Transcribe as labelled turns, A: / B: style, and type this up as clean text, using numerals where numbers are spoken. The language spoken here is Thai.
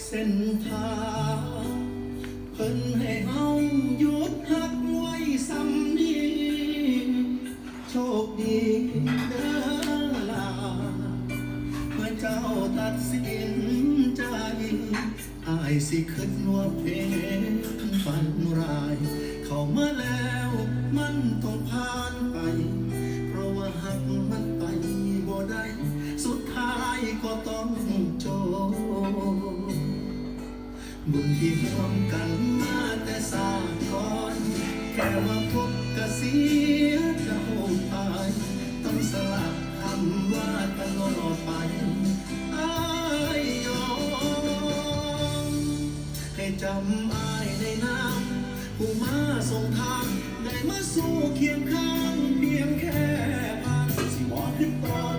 A: เส้นทางเพิ่นให้เฮาหยุดหักไว้ซ้ำนี้โชคดีเด้อล่ะเมื่อเจ้าตัดสินใจอายสิขึ้นว่าเพลงฝันร้ายเข้ามาแล้วมันต้องผ่านไปเพราะว่าหักมันไปบ่ได้สุดท้ายก็ต้องจบบุญที่ร่วมกันมาแต่สากก่อนแค่ว่าพบก็เสียเจ้าไปต้องสลับคำว่าตลอดไปอ้ายยอมให้จำอ้ายในน้ำผู้มาส่งทางได้มาสู้เคียงข้างเพียงแค่ผ่านสิบอกขึ้นต่อ